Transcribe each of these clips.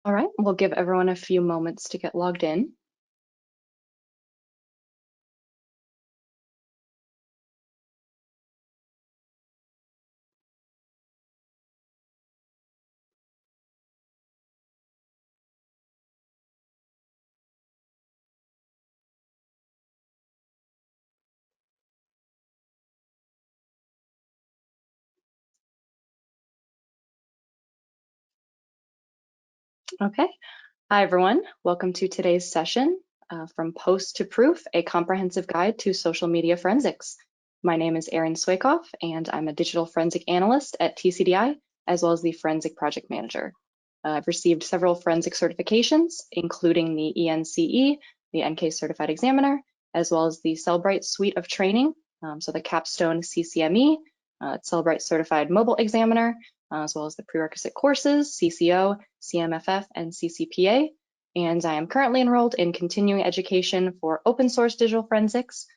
All right, we'll give everyone a few moments to get logged in. Okay. Hi, everyone. Welcome to today's session, From Post to Proof, a comprehensive guide to social media forensics. My name is Erin Swakoff, and I'm a digital forensic analyst at TCDI, as well as the forensic project manager. I've received several forensic certifications, including the ENCE, the NK Certified Examiner, as well as the Cellbrite suite of training, so the Capstone CCME, Cellbrite Certified Mobile Examiner, as well as the prerequisite courses, CCO, CMFF, and CCPA. And I am currently enrolled in continuing education for open source digital forensics.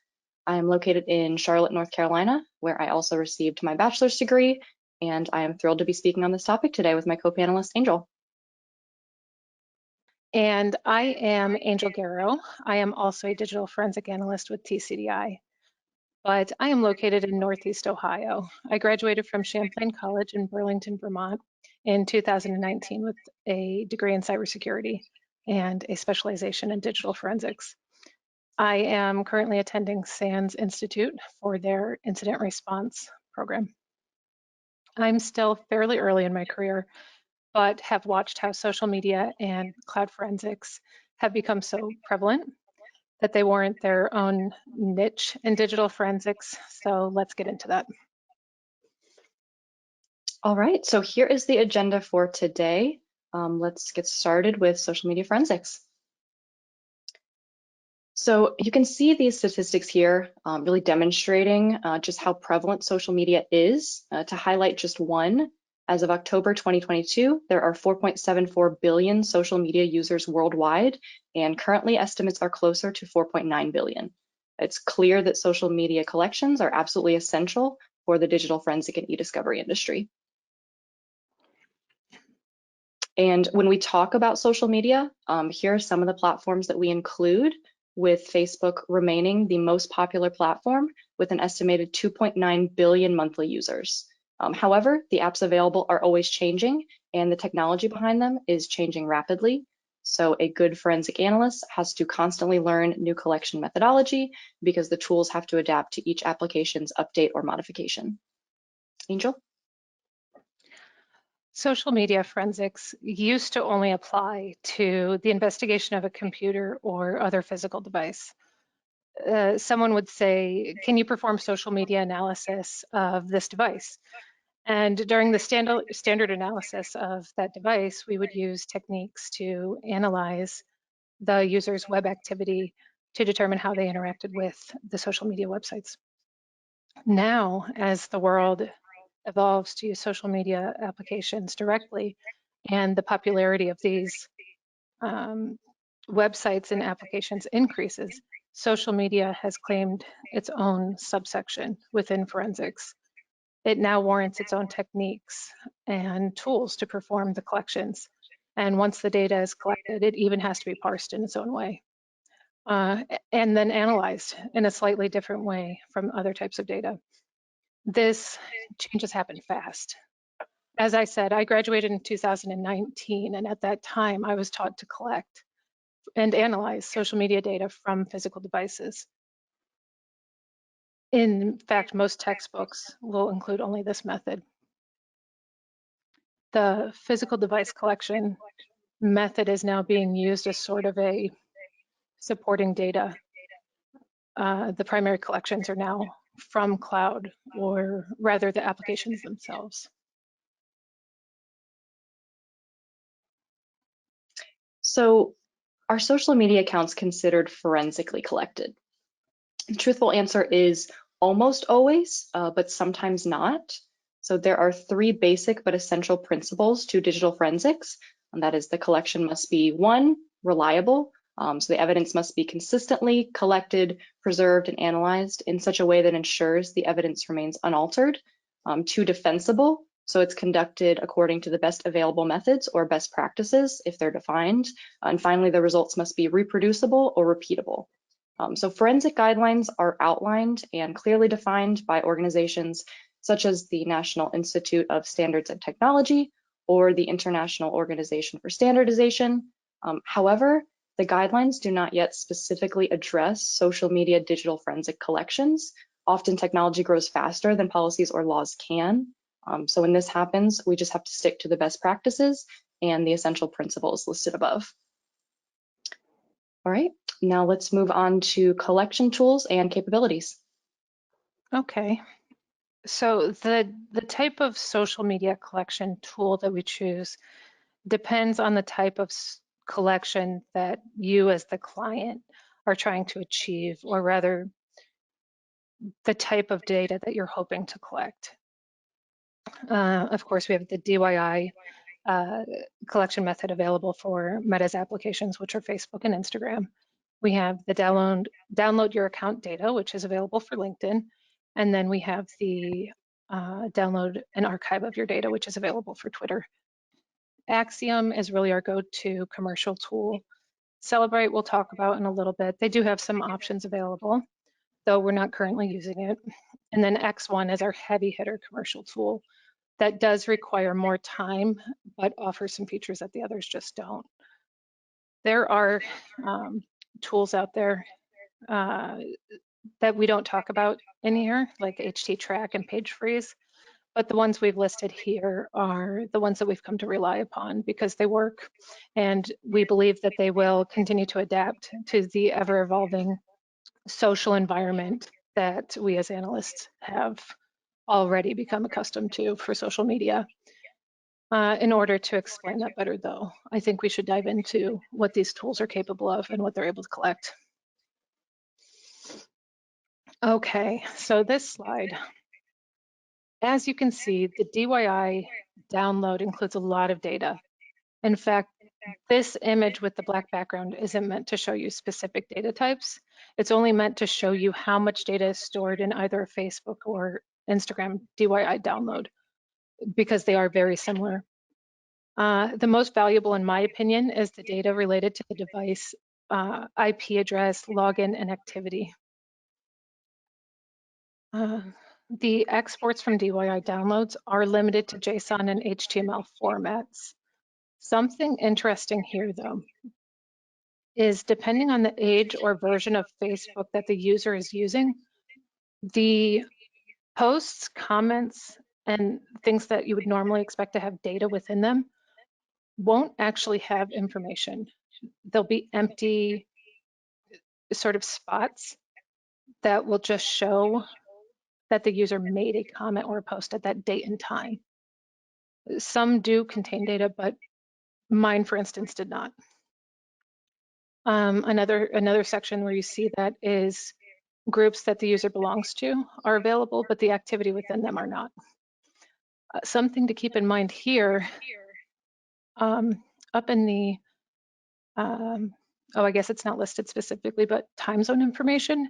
I am located in Charlotte, North Carolina, where I also received my bachelor's degree, and I am thrilled to be speaking on this topic today with my co-panelist, Angel. And I am Angel Garrow. I am also a digital forensic analyst with TCDI, but I am located in Northeast Ohio. I graduated from Champlain College in Burlington, Vermont in 2019 with a degree in cybersecurity and a specialization in digital forensics. I am currently attending SANS Institute for their incident response program. I'm still fairly early in my career, but have watched how social media and cloud forensics have become so prevalent that they warrant their own niche in digital forensics. So let's get into that. All right, so here is the agenda for today. Let's get started with social media forensics. So you can see these statistics here really demonstrating just how prevalent social media is. To highlight just one, as of October 2022, there are 4.74 billion social media users worldwide, and currently estimates are closer to 4.9 billion. It's clear that social media collections are absolutely essential for the digital forensic and e-discovery industry. And when we talk about social media, here are some of the platforms that we include, with Facebook remaining the most popular platform with an estimated 2.9 billion monthly users. However, the apps available are always changing, and the technology behind them is changing rapidly. So a good forensic analyst has to constantly learn new collection methodology because the tools have to adapt to each application's update or modification. Angel? Social media forensics used to only apply to the investigation of a computer or other physical device. Someone would say, can you perform social media analysis of this device? And during the standard analysis of that device, we would use techniques to analyze the user's web activity to determine how they interacted with the social media websites. Now, as the world evolves to use social media applications directly, and the popularity of these websites and applications increases, social media has claimed its own subsection within forensics. It now warrants its own techniques and tools to perform the collections. And once the data is collected, it even has to be parsed in its own way, and then analyzed in a slightly different way from other types of data. This changes happen fast. As I said, I graduated in 2019, and at that time, I was taught to collect and analyze social media data from physical devices. In fact, most textbooks will include only this method. The physical device collection method is now being used as sort of a supporting data. The primary collections are now from cloud, or rather the applications themselves. So are social media accounts considered forensically collected? The truthful answer is almost always, but sometimes not. So there are three basic but essential principles to digital forensics, and that is the collection must be, one, reliable. So the evidence must be consistently collected, preserved, and analyzed in such a way that ensures the evidence remains unaltered. Two, defensible. So it's conducted according to the best available methods or best practices if they're defined. And finally, the results must be reproducible or repeatable. So forensic guidelines are outlined and clearly defined by organizations such as the National Institute of Standards and Technology or the International Organization for Standardization. However, the guidelines do not yet specifically address social media digital forensic collections. Often technology grows faster than policies or laws can. So when this happens, we just have to stick to the best practices and the essential principles listed above. All right, now let's move on to collection tools and capabilities. Okay. So the type of social media collection tool that we choose depends on the type of collection that you as the client are trying to achieve, or rather the type of data that you're hoping to collect. Of course, we have the DIY collection method available for Meta's applications, which are Facebook and Instagram. We have the download your account data, which is available for LinkedIn. And then we have the download an archive of your data, which is available for Twitter. Axiom is really our go-to commercial tool. Celebrate we'll talk about in a little bit. They do have some options available, though we're not currently using it. And then X1 is our heavy hitter commercial tool that does require more time, but offers some features that the others just don't. There are tools out there that we don't talk about in here, like HT Track and Page Freeze, but the ones we've listed here are the ones that we've come to rely upon because they work, and we believe that they will continue to adapt to the ever-evolving social environment that we as analysts have already become accustomed to for social media. In order to explain that better, though, I think we should dive into what these tools are capable of and what they're able to collect. Okay, so this slide, as you can see, the DIY download includes a lot of data. In fact, this image with the black background isn't meant to show you specific data types. It's only meant to show you how much data is stored in either a Facebook or Instagram DIY download, because they are very similar. The most valuable, in my opinion, is the data related to the device, IP address, login, and activity. The exports from DIY downloads are limited to JSON and HTML formats. Something interesting here, though, is depending on the age or version of Facebook that the user is using, the posts, comments, and things that you would normally expect to have data within them won't actually have information. There'll be empty sort of spots that will just show that the user made a comment or a post at that date and time. Some do contain data, but mine, for instance, did not. Another section where you see that is groups that the user belongs to are available, but the activity within them are not. Something to keep in mind here, up in the, I guess it's not listed specifically, but time zone information,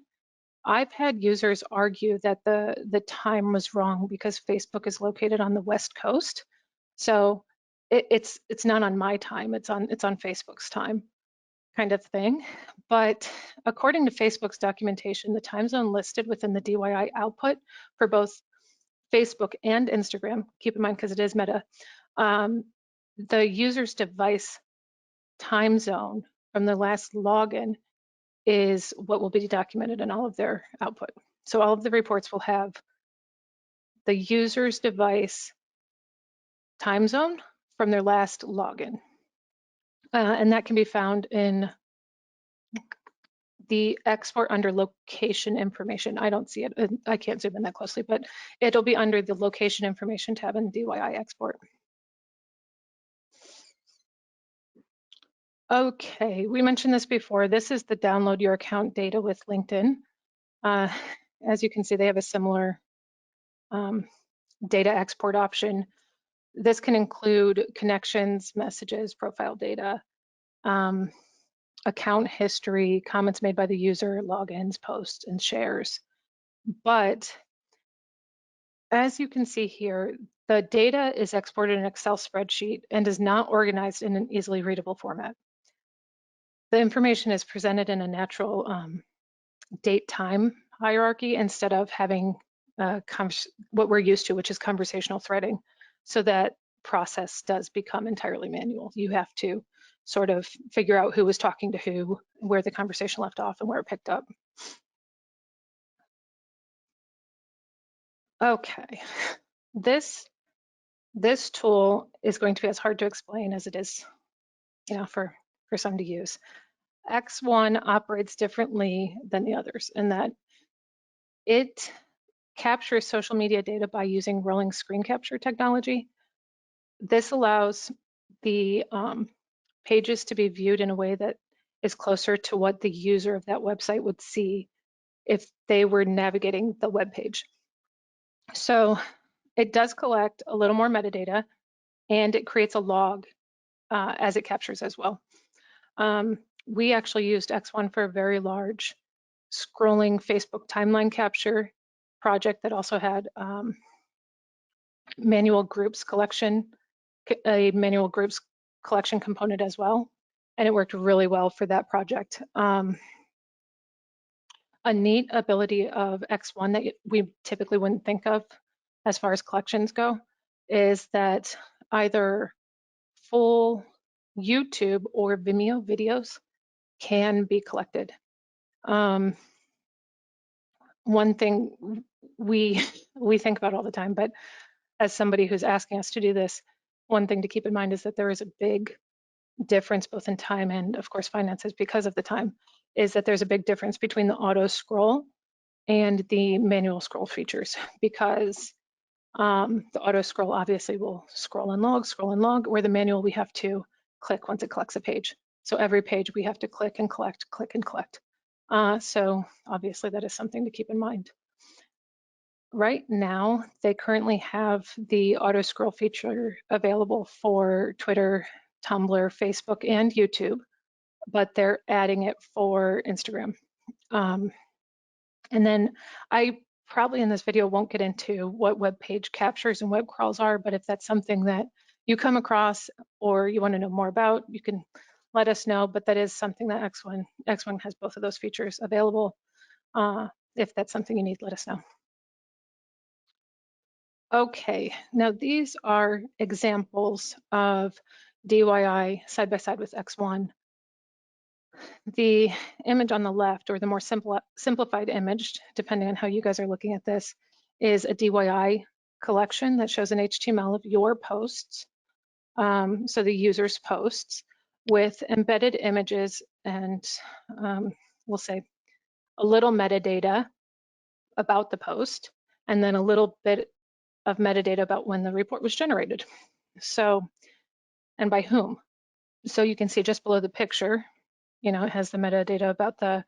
I've had users argue that the time was wrong because Facebook is located on the West Coast. So it's not on my time, it's on Facebook's time, kind of thing. But according to Facebook's documentation, the time zone listed within the DIY output for both Facebook and Instagram, keep in mind because it is Meta, the user's device time zone from the last login is what will be documented in all of their output. So all of the reports will have the user's device time zone from their last login. And that can be found in the export under location information. I don't see it, I can't zoom in that closely, but it'll be under the location information tab in DIY export. Okay, we mentioned this before. This is the download your account data with LinkedIn. As you can see, they have a similar data export option. This can include connections, messages, profile data, account history, comments made by the user, logins, posts, and shares. But as you can see here, The data is exported in an Excel spreadsheet and is not organized in an easily readable format. The information is presented in a natural date-time hierarchy instead of having what we're used to, which is conversational threading. So that process does become entirely manual. You have to sort of figure out who was talking to who, where the conversation left off, and where it picked up. Okay, this tool is going to be as hard to explain as it is, for some to use. X1 operates differently than the others in that it captures social media data by using rolling screen capture technology. This allows the pages to be viewed in a way that is closer to what the user of that website would see if they were navigating the web page. So it does collect a little more metadata, and it creates a log as it captures as well. We actually used X1 for a very large scrolling Facebook timeline capture project that also had manual groups collection, a manual groups collection component as well, and it worked really well for that project. A neat ability of X1 that we typically wouldn't think of as far as collections go is that either full YouTube or Vimeo videos can be collected. One thing we think about all the time, but as somebody who's asking us to do this, one thing to keep in mind is that there is a big difference both in time and of course finances because of the time, is that there's a big difference between the auto scroll and the manual scroll features, because the auto scroll obviously will scroll and log, where the manual we have to click once it collects a page. So every page we have to click and collect, click and collect. So obviously that is something to keep in mind. Right now, they currently have the auto scroll feature available for Twitter, Tumblr, Facebook, and YouTube, but they're adding it for Instagram. And then I probably in this video won't get into what web page captures and web crawls are, but if that's something that you come across or you want to know more about, you can let us know. But that is something that X1 has both of those features available. If that's something you need, let us know. Okay, now these are examples of DYI side by side with X1. The image on the left, or the more simplified image, depending on how you guys are looking at this, is a DYI collection that shows an HTML of your posts, so the user's posts, with embedded images and we'll say a little metadata about the post, and then a little bit of metadata about when the report was generated. So, and by whom. So you can see just below the picture, it has the metadata about the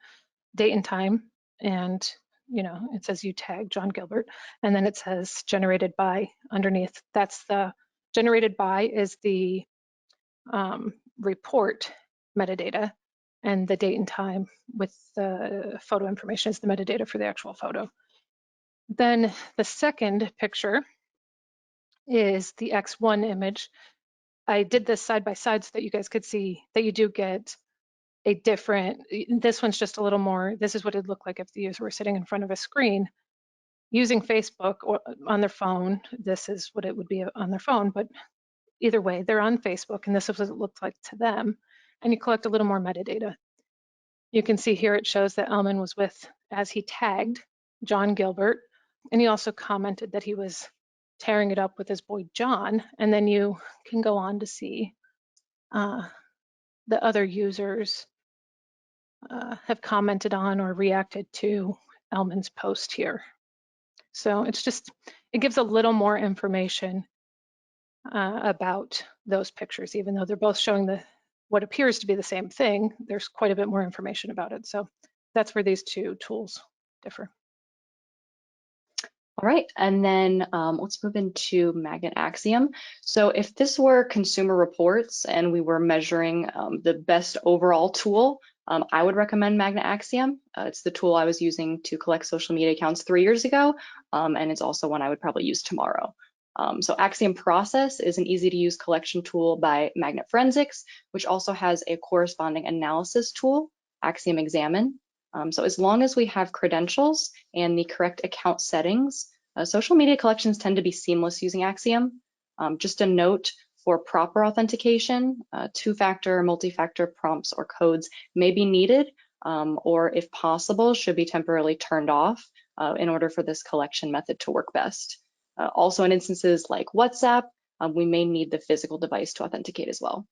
date and time, and it says you tag John Gilbert, and then it says generated by underneath. That's the generated by is the report metadata, and the date and time with the photo information is the metadata for the actual photo. Then the second picture is the X1 image. I did this side by side so that you guys could see that you do get a different, this one's just a little more, this is what it'd look like if the user were sitting in front of a screen using Facebook or on their phone. This is what it would be on their phone, but either way, they're on Facebook, and this is what it looked like to them. And you collect a little more metadata. You can see here it shows that Elman was with, as he tagged, John Gilbert, and he also commented that he was tearing it up with his boy John, and then you can go on to see the other users have commented on or reacted to Elman's post here. So it gives a little more information about those pictures, even though they're both showing what appears to be the same thing. There's quite a bit more information about it. So that's where these two tools differ. All right, and then let's move into Magnet Axiom. So if this were consumer reports and we were measuring the best overall tool, I would recommend Magnet Axiom. It's the tool I was using to collect social media accounts 3 years ago, and it's also one I would probably use tomorrow. So Axiom Process is an easy to use collection tool by Magnet Forensics, which also has a corresponding analysis tool, Axiom Examine. So as long as we have credentials and the correct account settings, social media collections tend to be seamless using Axiom. Just a note, for proper authentication, two-factor, multi-factor prompts or codes may be needed, or if possible, should be temporarily turned off in order for this collection method to work best. Also in instances like WhatsApp, we may need the physical device to authenticate as well.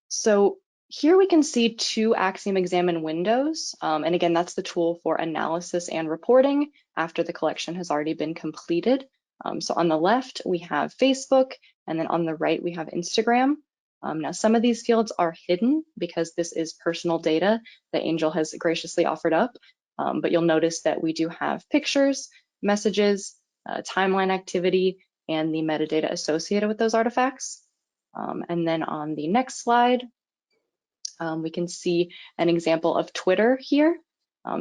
So here we can see two Axiom Examine windows. And again, that's the tool for analysis and reporting after the collection has already been completed. So on the left, we have Facebook, and then on the right, we have Instagram. Now, some of these fields are hidden because this is personal data that Angel has graciously offered up. But you'll notice that we do have pictures, messages, timeline activity, and the metadata associated with those artifacts. And then on the next slide, we can see an example of Twitter here.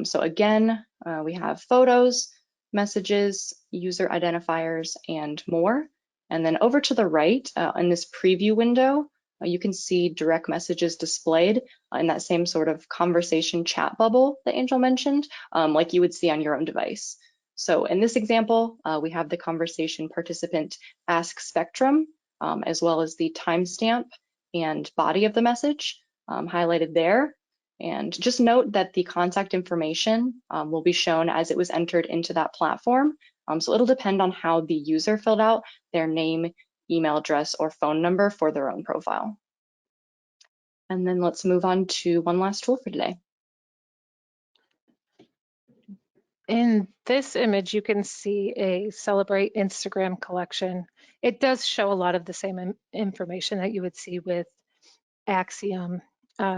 So again, we have photos, messages, user identifiers, and more. And then over to the right, in this preview window, you can see direct messages displayed in that same sort of conversation chat bubble that Angel mentioned, like you would see on your own device. So in this example, we have the conversation participant ask spectrum, as well as the timestamp and body of the message highlighted there. And just note that the contact information will be shown as it was entered into that platform. So it'll depend on how the user filled out their name, email address, or phone number for their own profile. And then let's move on to one last tool for today. In this image, you can see a Celebrate Instagram collection. It does show a lot of the same information that you would see with Axiom,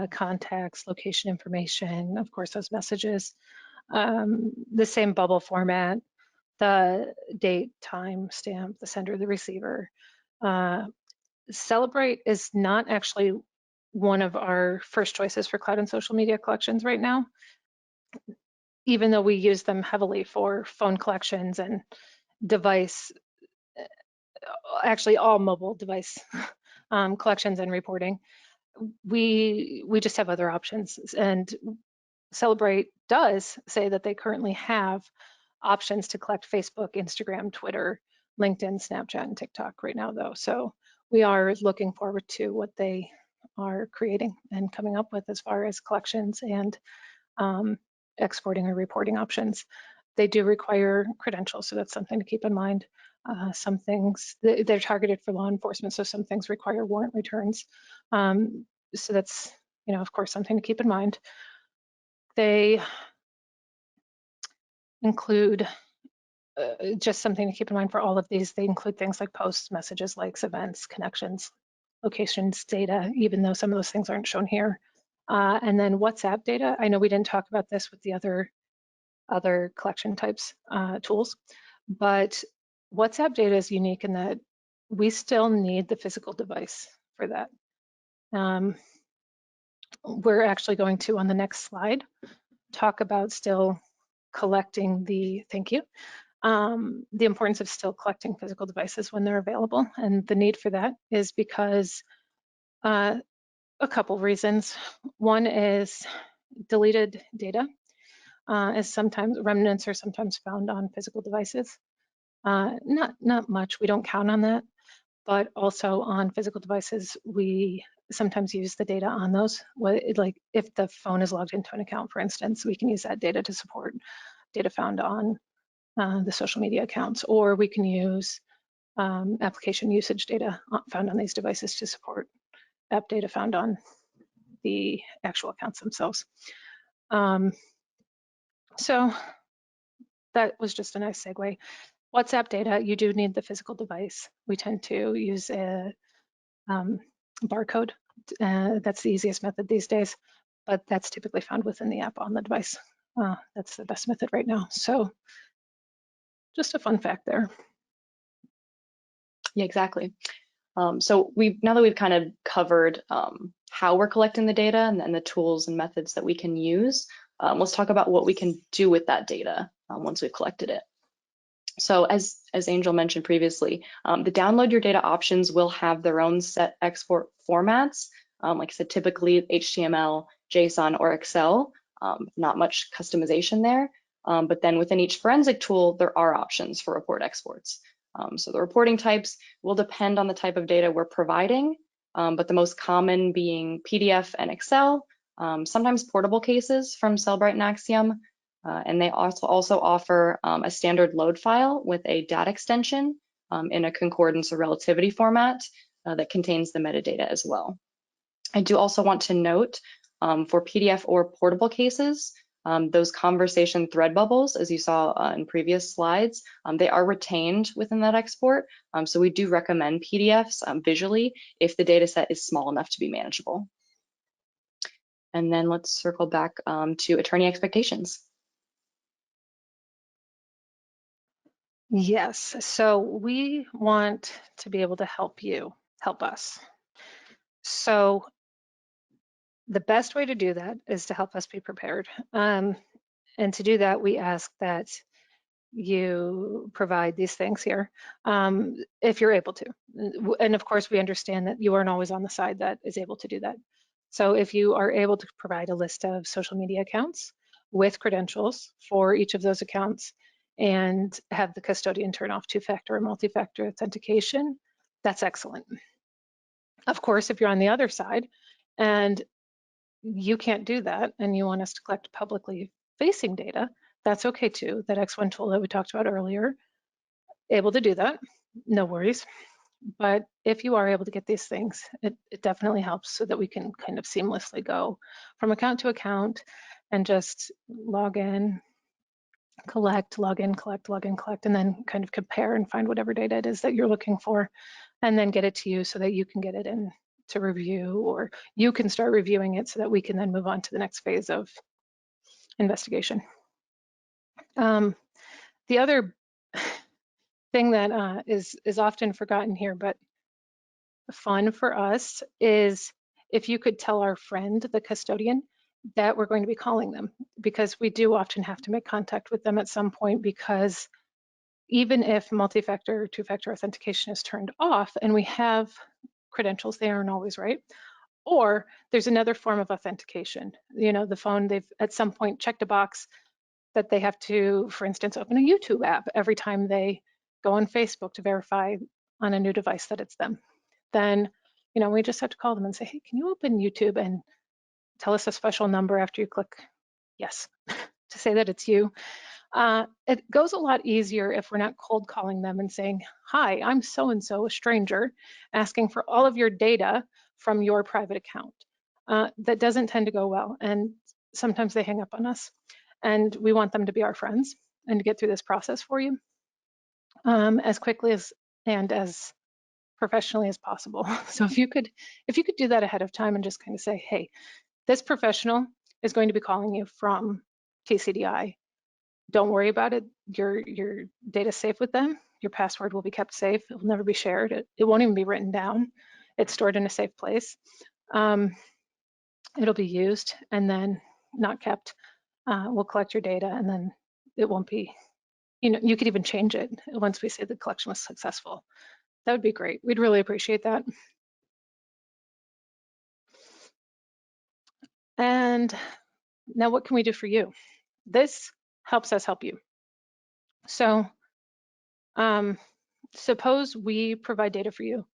contacts, location information, of course, those messages, the same bubble format, the date, time, stamp, the sender, the receiver. Celebrate is not actually one of our first choices for cloud and social media collections right now, even though we use them heavily for phone collections and device, actually all mobile device collections and reporting. We just have other options, and Celebrate does say that they currently have options to collect Facebook, Instagram, Twitter, LinkedIn, Snapchat, and TikTok right now, though. So we are looking forward to what they are creating and coming up with as far as collections and exporting or reporting options. They do require credentials, so that's something to keep in mind. Some things, they're targeted for law enforcement, so some things require warrant returns. So that's, of course, something to keep in mind. They include just something to keep in mind for all of these. They include things like posts, messages, likes, events, connections, locations, data, even though some of those things aren't shown here. And then WhatsApp data. I know we didn't talk about this with the other collection types tools, but WhatsApp data is unique in that we still need the physical device for that. We're actually going to, on the next slide, talk about still collecting the, thank you, the importance of still collecting physical devices when they're available. And the need for that is because a couple reasons. One is deleted data is sometimes, remnants are sometimes found on physical devices. Not much, we don't count on that, but also on physical devices, we sometimes use the data on those. Like if the phone is logged into an account, for instance, we can use that data to support data found on the social media accounts, or we can use application usage data found on these devices to support app data found on the actual accounts themselves. So that was just a nice segue. WhatsApp data, you do need the physical device. We tend to use a barcode. That's the easiest method these days, but that's typically found within the app on the device. That's the best method right now. So just a fun fact there. Yeah, exactly. So now that we've kind of covered how we're collecting the data and the tools and methods that we can use, let's talk about what we can do with that data once we've collected it. So as Angel mentioned previously, the download your data options will have their own set export formats. Like I said, typically HTML, JSON, or Excel. Not much customization there. But then within each forensic tool, there are options for report exports. So the reporting types will depend on the type of data we're providing, but the most common being PDF and Excel, sometimes portable cases from Cellbrite and Axiom, and they also offer a standard load file with a data extension in a concordance or relativity format that contains the metadata as well. I do also want to note for PDF or portable cases, those conversation thread bubbles, as you saw in previous slides, they are retained within that export. So we do recommend PDFs visually if the data set is small enough to be manageable. And then let's circle back to attorney expectations. Yes, so we want to be able to help you, help us. So the best way to do that is to help us be prepared. And to do that, we ask that you provide these things here, if you're able to. And of course, we understand that you aren't always on the side that is able to do that. So if you are able to provide a list of social media accounts with credentials for each of those accounts and have the custodian turn off two-factor or multi-factor authentication, that's excellent. Of course, if you're on the other side and you can't do that and you want us to collect publicly facing data, that's okay too. That X1 tool that we talked about earlier, able to do that, no worries. But if you are able to get these things, it definitely helps so that we can kind of seamlessly go from account to account and just log in, collect, log in, collect, log in, collect, and then kind of compare and find whatever data it is that you're looking for, and then get it to you so that you can get it in to review, or you can start reviewing it so that we can then move on to the next phase of investigation. The other thing that is often forgotten here, but fun for us, is if you could tell our friend, the custodian, that we're going to be calling them, because we do often have to make contact with them at some point, because even if multi-factor, two-factor authentication is turned off and we have credentials, they aren't always right. Or there's another form of authentication. You know, the phone, they've at some point checked a box that they have to, for instance, open a YouTube app every time they go on Facebook to verify on a new device that it's them. Then, you know, we just have to call them and say, hey, can you open YouTube and tell us a special number after you click yes to say that it's you. It goes a lot easier if we're not cold calling them and saying, hi, I'm so-and-so, a stranger, asking for all of your data from your private account. That doesn't tend to go well, and sometimes they hang up on us. And we want them to be our friends and to get through this process for you as quickly as and as professionally as possible. So if you could do that ahead of time and just kind of say, hey, this professional is going to be calling you from TCDI. Don't worry about it. Your data's safe with them. Your password will be kept safe. It will never be shared. It won't even be written down. It's stored in a safe place. It'll be used and then not kept. We'll collect your data, and then it won't be, you know, you could even change it once we say the collection was successful. That would be great. We'd really appreciate that. And now what can we do for you? This helps us help you. So suppose we provide data for you,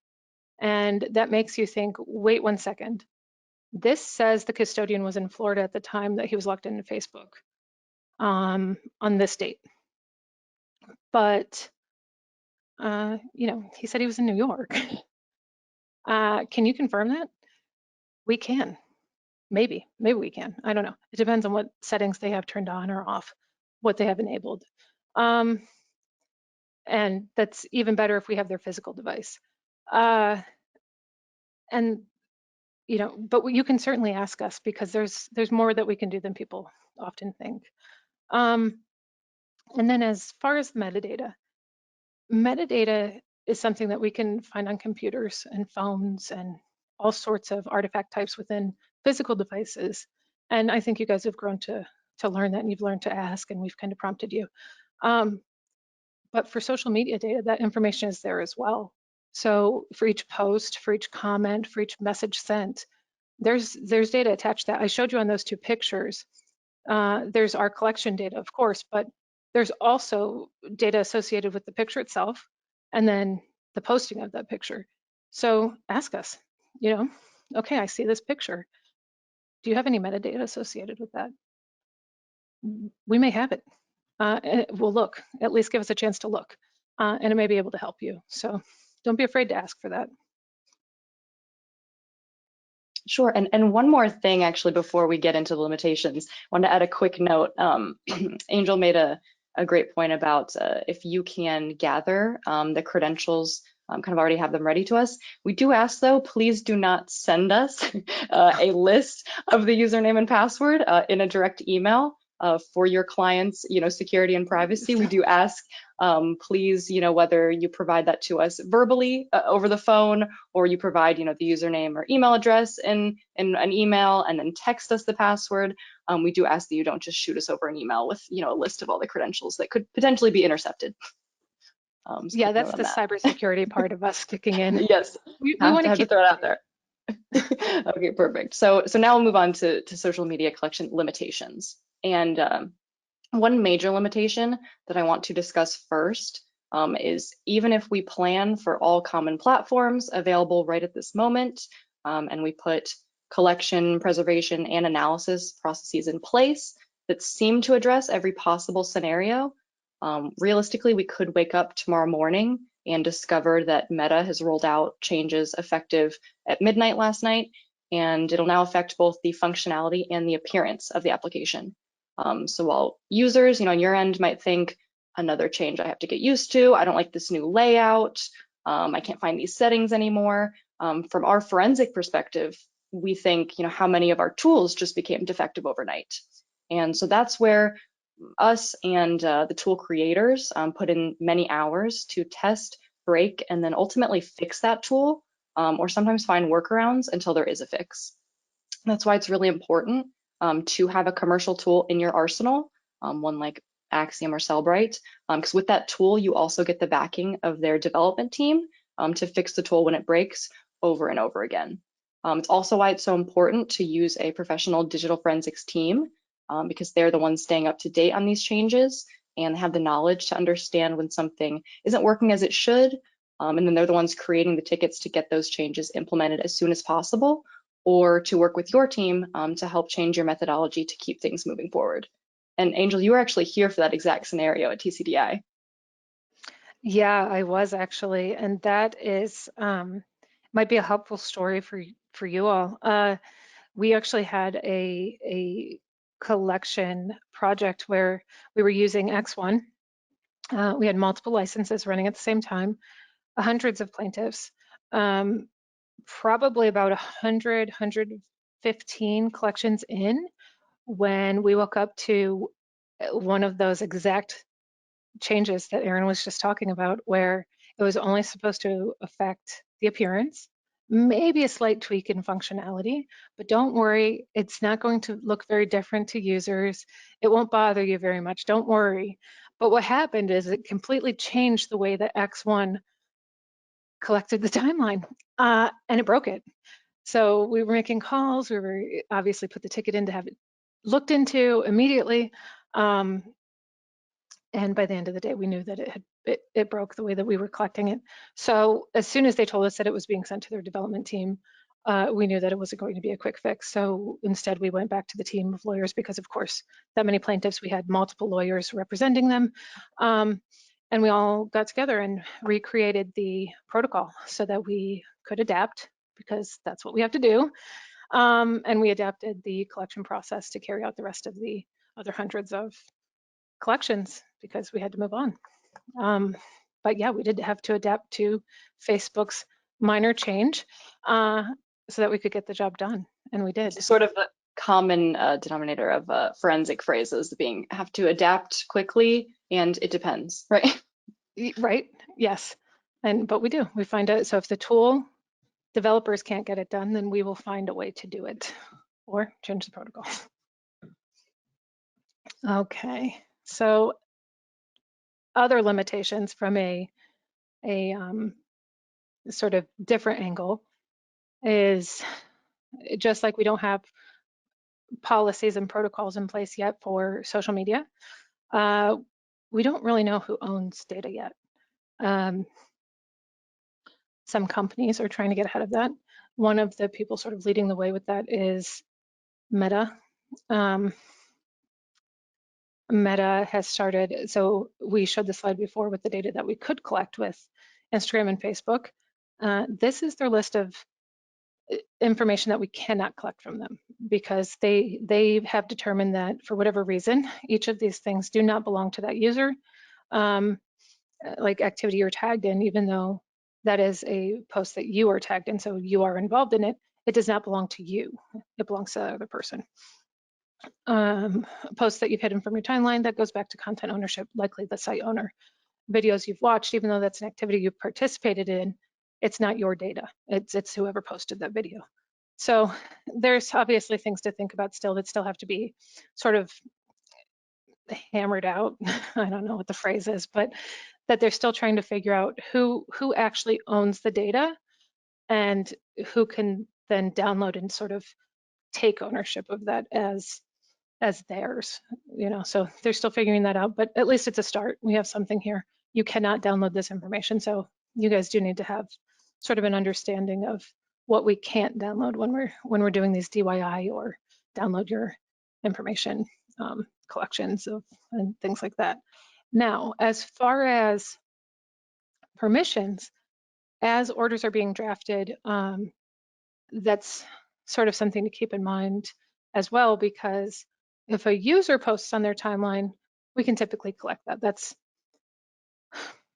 and that makes you think, wait 1 second. This says the custodian was in Florida at the time that he was logged into Facebook on this date. But, you know, he said he was in New York. Can you confirm that? We can. Maybe we can. I don't know. It depends on what settings they have turned on or off, what they have enabled. And that's even better if we have their physical device. And you know, but you can certainly ask us, because there's more that we can do than people often think. And then as far as the metadata is something that we can find on computers and phones and all sorts of artifact types within physical devices. And I think you guys have grown to learn that, and you've learned to ask, and we've kind of prompted you. But for social media data, that information is there as well. So for each post, for each comment, for each message sent, there's data attached to that. I showed you on those two pictures. There's our collection data, of course, but there's also data associated with the picture itself and then the posting of that picture. So ask us, okay, I see this picture. Do you have any metadata associated with that? We may have it. We'll look, at least give us a chance to look, and it may be able to help you. So don't be afraid to ask for that. Sure. And one more thing, actually, before we get into the limitations, I wanted to add a quick note. Angel made a great point about if you can gather the credentials, kind of already have them ready to us. We do ask, though, please do not send us a list of the username and password in a direct email. For your clients, security and privacy, we do ask, please, whether you provide that to us verbally over the phone, or you provide, the username or email address in an email and then text us the password. We do ask that you don't just shoot us over an email with, a list of all the credentials that could potentially be intercepted. Yeah, that's the cybersecurity part of us kicking in. Yes, we want to have to keep throw it out there. Okay, perfect. So now we'll move on to social media collection limitations. And one major limitation that I want to discuss first is even if we plan for all common platforms available right at this moment, and we put collection, preservation, and analysis processes in place that seem to address every possible scenario, realistically, we could wake up tomorrow morning and discover that Meta has rolled out changes effective at midnight last night, and it'll now affect both the functionality and the appearance of the application. So while users, on your end might think another change I have to get used to, I don't like this new layout, I can't find these settings anymore. From our forensic perspective, we think, how many of our tools just became defective overnight. And so that's where us and the tool creators put in many hours to test, break, and then ultimately fix that tool, or sometimes find workarounds until there is a fix. That's why it's really important to have a commercial tool in your arsenal, one like Axiom or Cellbrite, because with that tool, you also get the backing of their development team to fix the tool when it breaks over and over again. It's also why it's so important to use a professional digital forensics team, because they're the ones staying up to date on these changes and have the knowledge to understand when something isn't working as it should, and then they're the ones creating the tickets to get those changes implemented as soon as possible, or to work with your team to help change your methodology to keep things moving forward. And Angel, you were actually here for that exact scenario at TCDI. Yeah, I was actually, and that is might be a helpful story for you all. We actually had a collection project where we were using X1. We had multiple licenses running at the same time, hundreds of plaintiffs, probably about 115 collections in when we woke up to one of those exact changes that Aaron was just talking about, where it was only supposed to affect the appearance, maybe a slight tweak in functionality, but don't worry, it's not going to look very different to users. It won't bother you very much, don't worry. But what happened is it completely changed the way that X1 collected the timeline, and it broke it. So we were making calls, we were obviously put the ticket in to have it looked into immediately. And by the end of the day, we knew that it broke the way that we were collecting it. So as soon as they told us that it was being sent to their development team, we knew that it wasn't going to be a quick fix. So instead, we went back to the team of lawyers because, of course, that many plaintiffs, we had multiple lawyers representing them. And we all got together and recreated the protocol so that we could adapt, because that's what we have to do. And we adapted the collection process to carry out the rest of the other hundreds of collections because we had to move on. But yeah, we did have to adapt to Facebook's minor change so that we could get the job done, and we did. Sort of the common denominator of forensic phrases being have to adapt quickly and it depends, right? Right, yes. But we do, we find out, so if the tool developers can't get it done, then we will find a way to do it or change the protocol. Okay, so other limitations from a sort of different angle is just like we don't have policies and protocols in place yet for social media, we don't really know who owns data yet. Some companies are trying to get ahead of that. One of the people sort of leading the way with that is Meta. Meta has started, so we showed the slide before with the data that we could collect with Instagram and Facebook. This is their list of information that we cannot collect from them because they have determined that for whatever reason, each of these things do not belong to that user. Like activity you're tagged in, even though that is a post that you are tagged in, so you are involved in it, it does not belong to you. It belongs to the other person. Posts that you've hidden from your timeline, that goes back to content ownership, likely the site owner. Videos you've watched, even though that's an activity you've participated in, it's not your data. It's whoever posted that video. So there's obviously things to think about still that still have to be sort of hammered out. I don't know what the phrase is, but that they're still trying to figure out who actually owns the data and who can then download and sort of take ownership of that as theirs, you know. So they're still figuring that out, but at least it's a start. We have something here. You cannot download this information, so you guys do need to have sort of an understanding of what we can't download when we're doing these DIY or download your information collections of and things like that. Now, as far as permissions, as orders are being drafted, that's sort of something to keep in mind as well, because if a user posts on their timeline, we can typically collect that. That's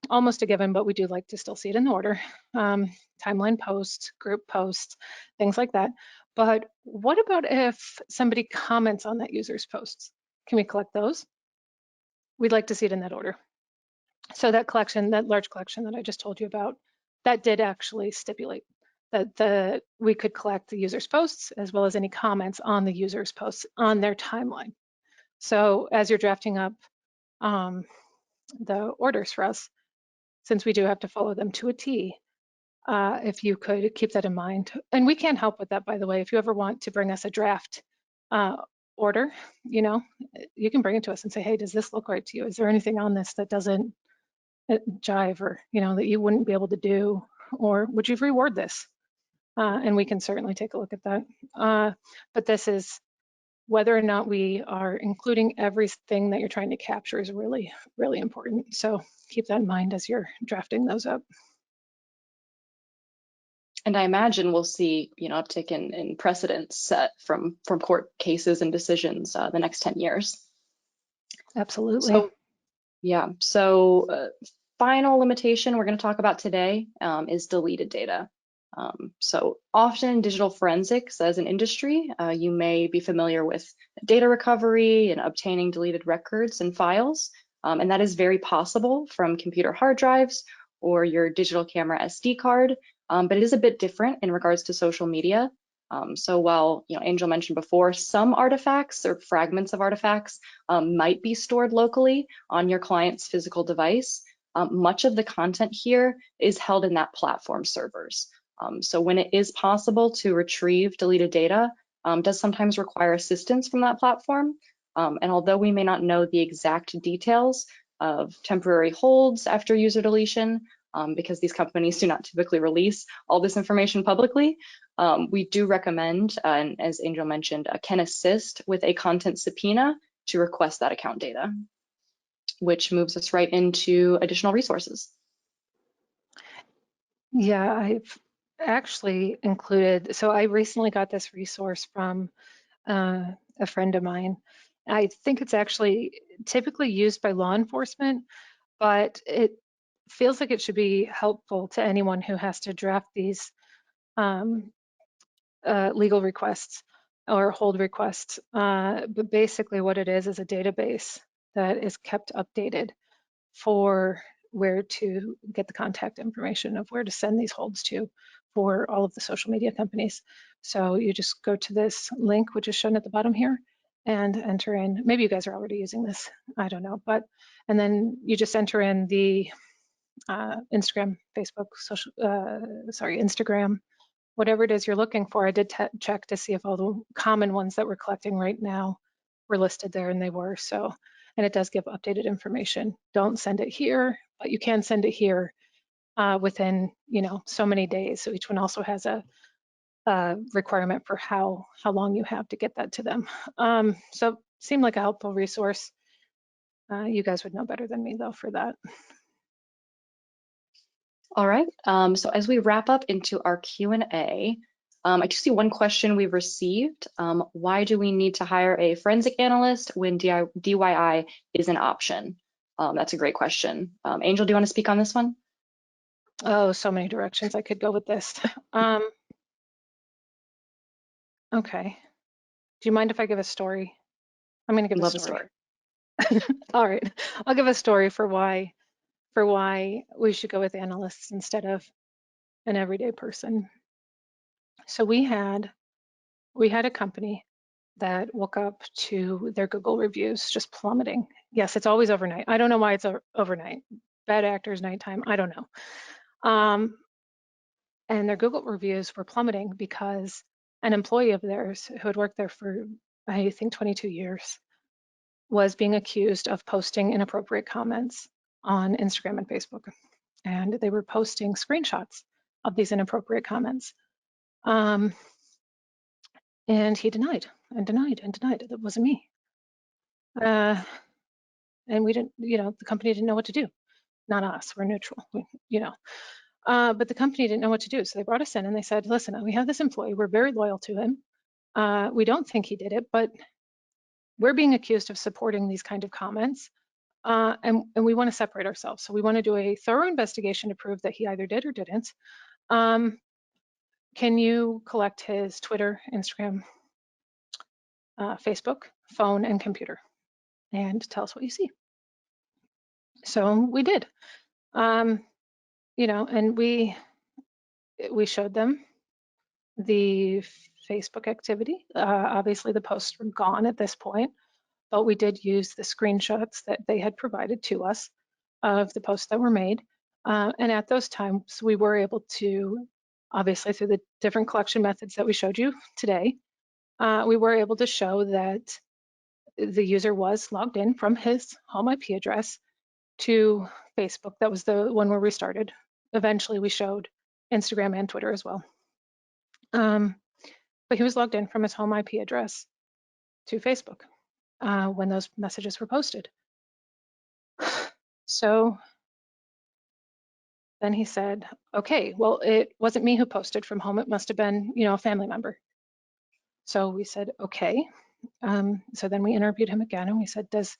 almost a given, but we do like to still see it in the order. Timeline posts, group posts, things like that. But what about if somebody comments on that user's posts? Can we collect those? We'd like to see it in that order. So that collection, that large collection that I just told you about, that did actually stipulate that we could collect the user's posts as well as any comments on the user's posts on their timeline. So as you're drafting up the orders for us, since we do have to follow them to a T, if you could keep that in mind. And we can help with that, by the way. If you ever want to bring us a draft order, you know, you can bring it to us and say, hey, does this look right to you? Is there anything on this that doesn't jive, or, you know, that you wouldn't be able to do? Or would you reward this? And we can certainly take a look at that. But this is whether or not we are including everything that you're trying to capture is really, really important. So keep that in mind as you're drafting those up. And I imagine we'll see, uptick in precedents set from court cases and decisions the next 10 years. Absolutely. So, yeah. So final limitation we're going to talk about today is deleted data. So often in digital forensics as an industry, you may be familiar with data recovery and obtaining deleted records and files. And that is very possible from computer hard drives or your digital camera SD card. But it is a bit different in regards to social media. So while Angel mentioned before, some artifacts or fragments of artifacts might be stored locally on your client's physical device, much of the content here is held in that platform servers. So when it is possible to retrieve deleted data, does sometimes require assistance from that platform. And although we may not know the exact details of temporary holds after user deletion, because these companies do not typically release all this information publicly, we do recommend, and as Angel mentioned, can assist with a content subpoena to request that account data, which moves us right into additional resources. Yeah, I've actually included, so I recently got this resource from a friend of mine. I think it's actually typically used by law enforcement, but it feels like it should be helpful to anyone who has to draft these legal requests or hold requests. But basically what it is a database that is kept updated for where to get the contact information of where to send these holds to for all of the social media companies. So you just go to this link, which is shown at the bottom here, and enter in, maybe you guys are already using this, I don't know, and then you just enter in the Instagram, Facebook, Instagram, whatever it is you're looking for. I did check to see if all the common ones that we're collecting right now were listed there, and they were. So, and it does give updated information. Don't send it here, but you can send it here within, so many days. So each one also has a requirement for how long you have to get that to them. So seemed like a helpful resource. You guys would know better than me though for that. All right. So as we wrap up into our Q&A, I just see one question we've received. Why do we need to hire a forensic analyst when DIY is an option? That's a great question. Angel, do you want to speak on this one? Oh, so many directions I could go with this. Okay. Do you mind if I give a story? I'm going to give a Love a story. story. All right. I'll give a story for why we should go with analysts instead of an everyday person. So we had a company that woke up to their Google reviews just plummeting. Yes, it's always overnight. I don't know why it's overnight. Bad actors, nighttime, I don't know. And their Google reviews were plummeting because an employee of theirs who had worked there for, I think, 22 years was being accused of posting inappropriate comments on Instagram and Facebook. And they were posting screenshots of these inappropriate comments. And he denied and denied and denied. That wasn't me. And we didn't, the company didn't know what to do. Not us, we're neutral, but the company didn't know what to do. So they brought us in and they said, listen, we have this employee, we're very loyal to him. We don't think he did it, but we're being accused of supporting these kind of comments. And we want to separate ourselves. So we want to do a thorough investigation to prove that he either did or didn't. Can you collect his Twitter, Instagram, Facebook, phone, and computer, and tell us what you see? So we did, and we showed them the Facebook activity. Obviously, the posts were gone at this point, but we did use the screenshots that they had provided to us of the posts that were made. And at those times, we were able to, obviously through the different collection methods that we showed you today, we were able to show that the user was logged in from his home IP address to Facebook. That was the one where we started. Eventually, we showed Instagram and Twitter as well. But he was logged in from his home IP address to Facebook when those messages were posted. So then he said, okay, well, it wasn't me who posted from home. It must have been, a family member. So we said, okay. So then we interviewed him again and we said, does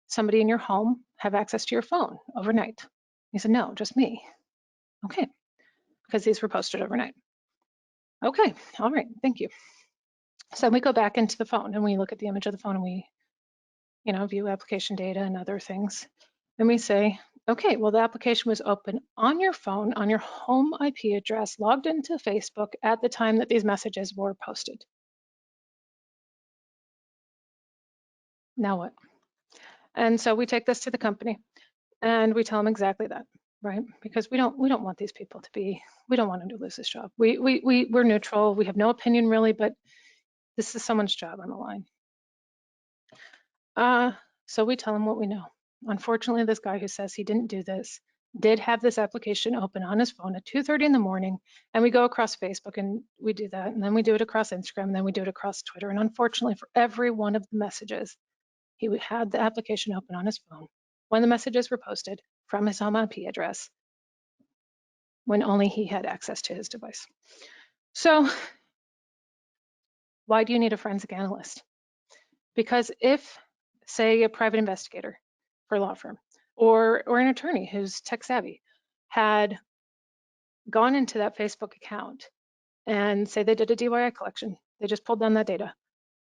somebody in your home have access to your phone overnight? He said, no, just me. Okay, because these were posted overnight. Okay, all right, thank you. So we go back into the phone and we look at the image of the phone and we, view application data and other things. And we say, okay, well, the application was open on your phone, on your home IP address, logged into Facebook at the time that these messages were posted. Now what? And so we take this to the company and we tell them exactly that, right? Because we don't want these people to be, we don't want them to lose this job. We're neutral. We have no opinion really, but this is someone's job on the line. So we tell them what we know. Unfortunately, this guy who says he didn't do this did have this application open on his phone at 2:30 in the morning, and we go across Facebook and we do that, and then we do it across Instagram, and then we do it across Twitter. And unfortunately, for every one of the messages, he had the application open on his phone when the messages were posted from his home IP address, when only he had access to his device. So why do you need a forensic analyst? Because if, say, a private investigator for a law firm or an attorney who's tech savvy had gone into that Facebook account and say they did a DIY collection, they just pulled down that data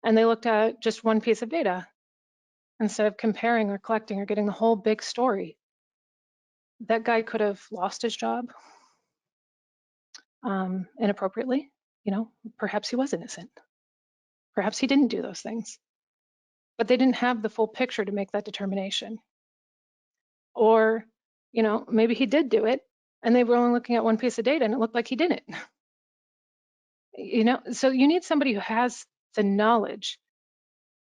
and they looked at just one piece of data instead of comparing or collecting or getting the whole big story, that guy could have lost his job inappropriately. Perhaps he was innocent. Perhaps he didn't do those things. but they didn't have the full picture to make that determination. Or, maybe he did do it and they were only looking at one piece of data and it looked like he didn't. So you need somebody who has the knowledge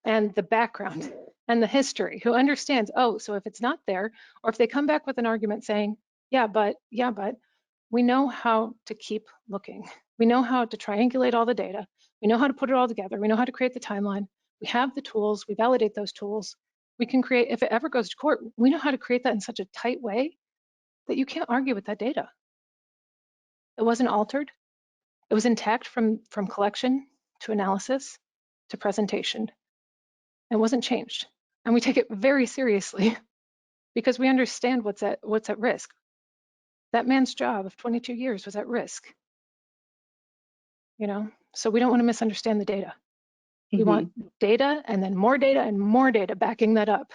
and the background and the history, who understands, oh, so if it's not there, or if they come back with an argument saying, yeah, but, we know how to keep looking. We know how to triangulate all the data. We know how to put it all together. We know how to create the timeline. We have the tools. We validate those tools. We can create, if it ever goes to court, we know how to create that in such a tight way that you can't argue with that data. It wasn't altered. It was intact from collection to analysis to presentation. It wasn't changed. And we take it very seriously because we understand what's at risk. That man's job of 22 years was at risk. So we don't want to misunderstand the data. We want data and then more data and more data backing that up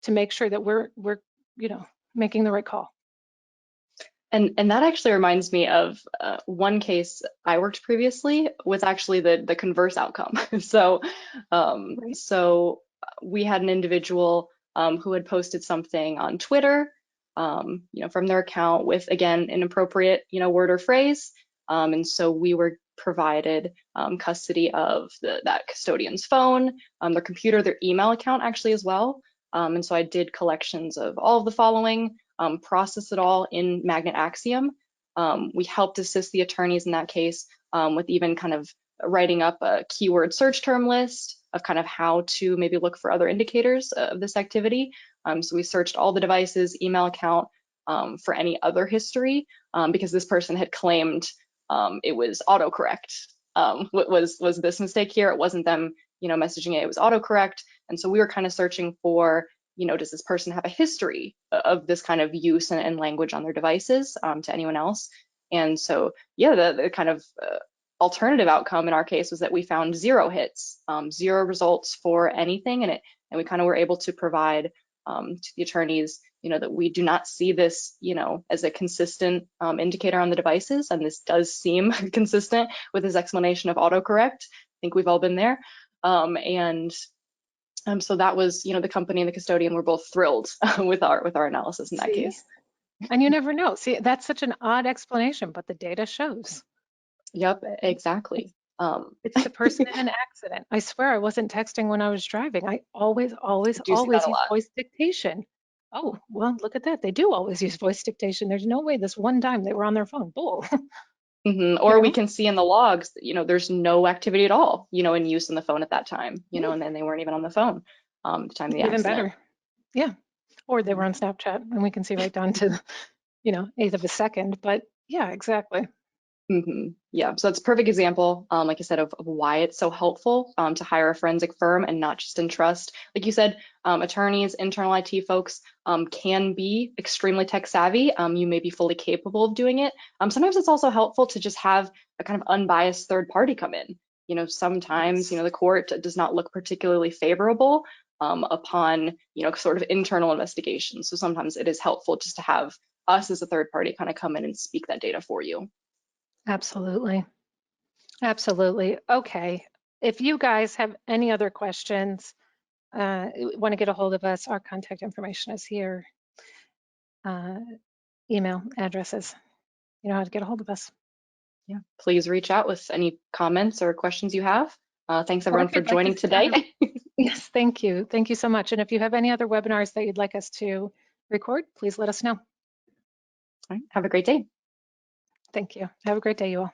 to make sure that we're making the right call. And that actually reminds me of one case I worked previously was actually the converse outcome. So Right. so we had an individual who had posted something on Twitter, from their account with, again, inappropriate, word or phrase. And so we were provided custody of that custodian's phone, their computer, their email account actually as well. And so I did collections of all of the following, process it all in Magnet Axiom. We helped assist the attorneys in that case with even kind of writing up a keyword search term list of kind of how to maybe look for other indicators of this activity. So we searched all the devices, email account for any other history because this person had claimed it was autocorrect. What was this mistake here? It wasn't them, messaging it was autocorrect. And so we were kind of searching for, does this person have a history of this kind of use and language on their devices to anyone else? And so, yeah, the kind of alternative outcome in our case was that we found 0 hits, 0 results for anything, and we kind of were able to provide to the attorneys, that we do not see this, as a consistent indicator on the devices, and this does seem consistent with his explanation of autocorrect. I think we've all been there, so that was, the company and the custodian were both thrilled with our analysis in that case. And you never know. See, that's such an odd explanation, but the data shows. Yep, exactly. It's the person in an accident. I swear I wasn't texting when I was driving. I always do see that a use lot. voice dictation. Oh, well, look at that. They do always use voice dictation. There's no way this one time they were on their phone. Bull. Or we can see in the logs that, there's no activity at all, in use on the phone at that time, and then they weren't even on the phone at the time of the Even accident. better. Yeah. Or they were on Snapchat and we can see right down to, 1/8 of a second. But yeah, exactly. Yeah, so that's a perfect example, like I said, of why it's so helpful to hire a forensic firm and not just entrust. Like you said, attorneys, internal IT folks can be extremely tech savvy. You may be fully capable of doing it. Sometimes it's also helpful to just have a kind of unbiased third party come in. Sometimes, the court does not look particularly favorable upon, sort of internal investigations. So sometimes it is helpful just to have us as a third party kind of come in and speak that data for you. Absolutely. Absolutely. Okay. If you guys have any other questions, want to get a hold of us, our contact information is here. Email addresses. You know how to get a hold of us. Yeah, please reach out with any comments or questions you have. Thanks everyone for joining today. Yes, thank you. Thank you so much. And if you have any other webinars that you'd like us to record, please let us know. All right, have a great day. Thank you. Have a great day, you all.